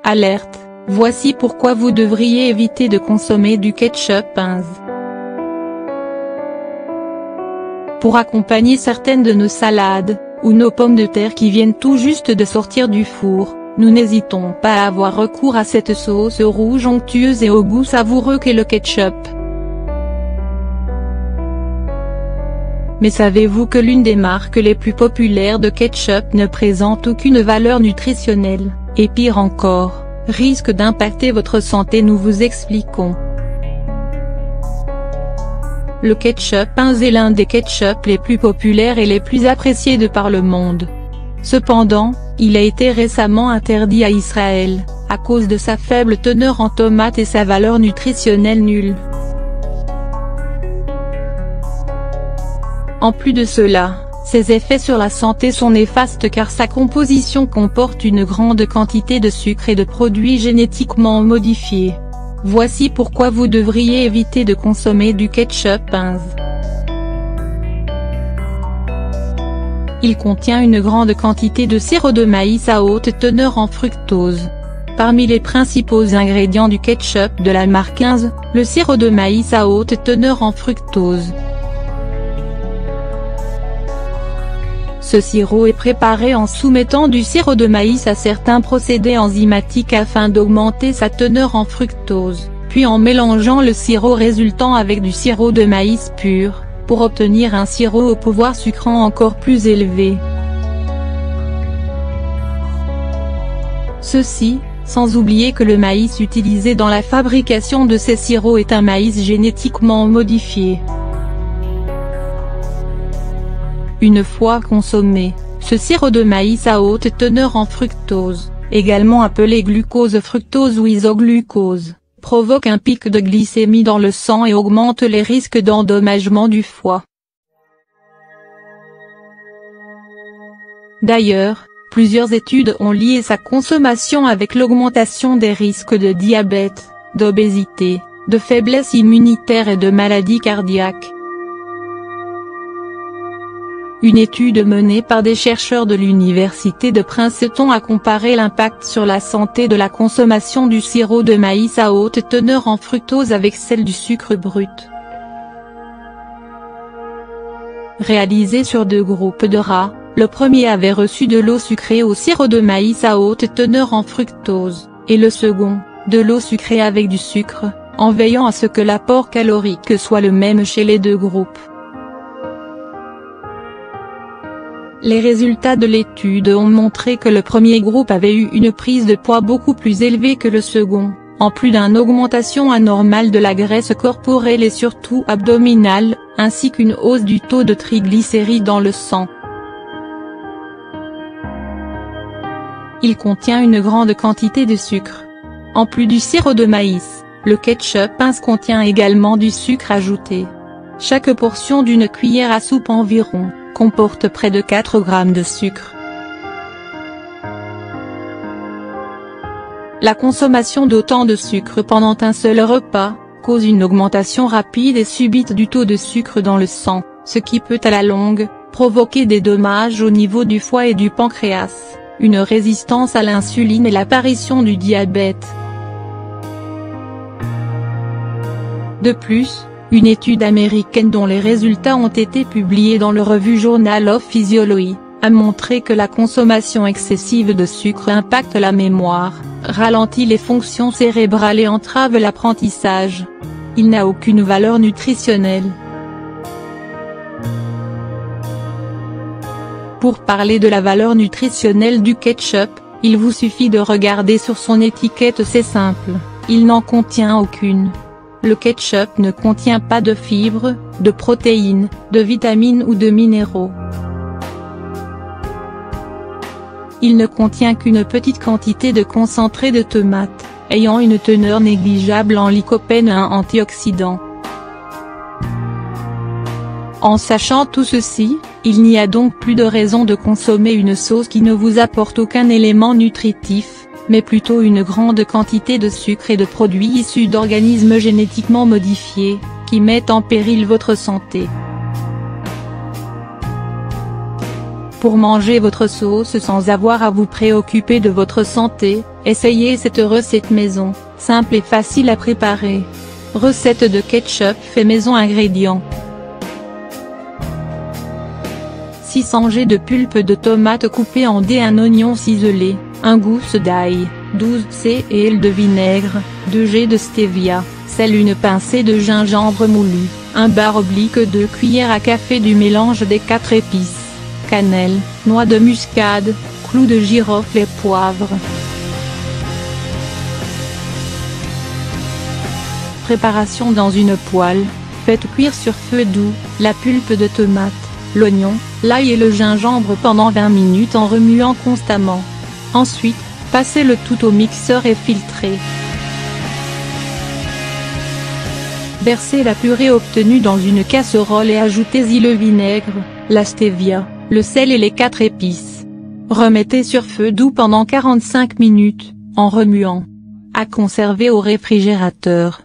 Alerte, voici pourquoi vous devriez éviter de consommer du ketchup Heinz. Pour accompagner certaines de nos salades, ou nos pommes de terre qui viennent tout juste de sortir du four, nous n'hésitons pas à avoir recours à cette sauce rouge onctueuse et au goût savoureux qu'est le ketchup. Mais savez-vous que l'une des marques les plus populaires de ketchup ne présente aucune valeur nutritionnelle, et pire encore, risque d'impacter votre santé? Nous vous expliquons. Le ketchup Heinz est l'un des ketchup les plus populaires et les plus appréciés de par le monde. Cependant, il a été récemment interdit à Israël, à cause de sa faible teneur en tomates et sa valeur nutritionnelle nulle. En plus de cela, ses effets sur la santé sont néfastes car sa composition comporte une grande quantité de sucre et de produits génétiquement modifiés. Voici pourquoi vous devriez éviter de consommer du ketchup Heinz. Il contient une grande quantité de sirop de maïs à haute teneur en fructose. Parmi les principaux ingrédients du ketchup de la marque Heinz, le sirop de maïs à haute teneur en fructose. Ce sirop est préparé en soumettant du sirop de maïs à certains procédés enzymatiques afin d'augmenter sa teneur en fructose, puis en mélangeant le sirop résultant avec du sirop de maïs pur, pour obtenir un sirop au pouvoir sucrant encore plus élevé. Ceci, sans oublier que le maïs utilisé dans la fabrication de ces sirops est un maïs génétiquement modifié. Une fois consommé, ce sirop de maïs à haute teneur en fructose, également appelé glucose fructose ou isoglucose, provoque un pic de glycémie dans le sang et augmente les risques d'endommagement du foie. D'ailleurs, plusieurs études ont lié sa consommation avec l'augmentation des risques de diabète, d'obésité, de faiblesse immunitaire et de maladies cardiaques. Une étude menée par des chercheurs de l'université de Princeton a comparé l'impact sur la santé de la consommation du sirop de maïs à haute teneur en fructose avec celle du sucre brut. Réalisé sur 2 groupes de rats, le premier avait reçu de l'eau sucrée au sirop de maïs à haute teneur en fructose, et le second, de l'eau sucrée avec du sucre, en veillant à ce que l'apport calorique soit le même chez les 2 groupes. Les résultats de l'étude ont montré que le premier groupe avait eu une prise de poids beaucoup plus élevée que le second, en plus d'une augmentation anormale de la graisse corporelle et surtout abdominale, ainsi qu'une hausse du taux de triglycérides dans le sang. Il contient une grande quantité de sucre. En plus du sirop de maïs, le ketchup Heinz contient également du sucre ajouté. Chaque portion d'une cuillère à soupe environ comporte près de 4 grammes de sucre. La consommation d'autant de sucre pendant un seul repas, cause une augmentation rapide et subite du taux de sucre dans le sang, ce qui peut à la longue, provoquer des dommages au niveau du foie et du pancréas, une résistance à l'insuline et l'apparition du diabète. De plus, une étude américaine dont les résultats ont été publiés dans le revue Journal of Physiology, a montré que la consommation excessive de sucre impacte la mémoire, ralentit les fonctions cérébrales et entrave l'apprentissage. Il n'a aucune valeur nutritionnelle. Pour parler de la valeur nutritionnelle du ketchup, il vous suffit de regarder sur son étiquette, c'est simple, il n'en contient aucune. Le ketchup ne contient pas de fibres, de protéines, de vitamines ou de minéraux. Il ne contient qu'une petite quantité de concentré de tomates, ayant une teneur négligeable en lycopène, un antioxydant. En sachant tout ceci, il n'y a donc plus de raison de consommer une sauce qui ne vous apporte aucun élément nutritif, mais plutôt une grande quantité de sucre et de produits issus d'organismes génétiquement modifiés, qui mettent en péril votre santé. Pour manger votre sauce sans avoir à vous préoccuper de votre santé, essayez cette recette maison, simple et facile à préparer. Recette de ketchup fait maison. Ingrédients: 600 g de pulpe de tomate coupée en dés, un oignon ciselé, un gousse d'ail, 12 cl de vinaigre, 2 g de stevia, sel, une pincée de gingembre moulu, un bar oblique, 2 cuillères à café du mélange des 4 épices, cannelle, noix de muscade, clous de girofle et poivre. Préparation: dans une poêle, faites cuire sur feu doux, la pulpe de tomate, l'oignon, l'ail et le gingembre pendant 20 minutes en remuant constamment. Ensuite, passez le tout au mixeur et filtrez. Versez la purée obtenue dans une casserole et ajoutez-y le vinaigre, la stevia, le sel et les 4 épices. Remettez sur feu doux pendant 45 minutes, en remuant. À conserver au réfrigérateur.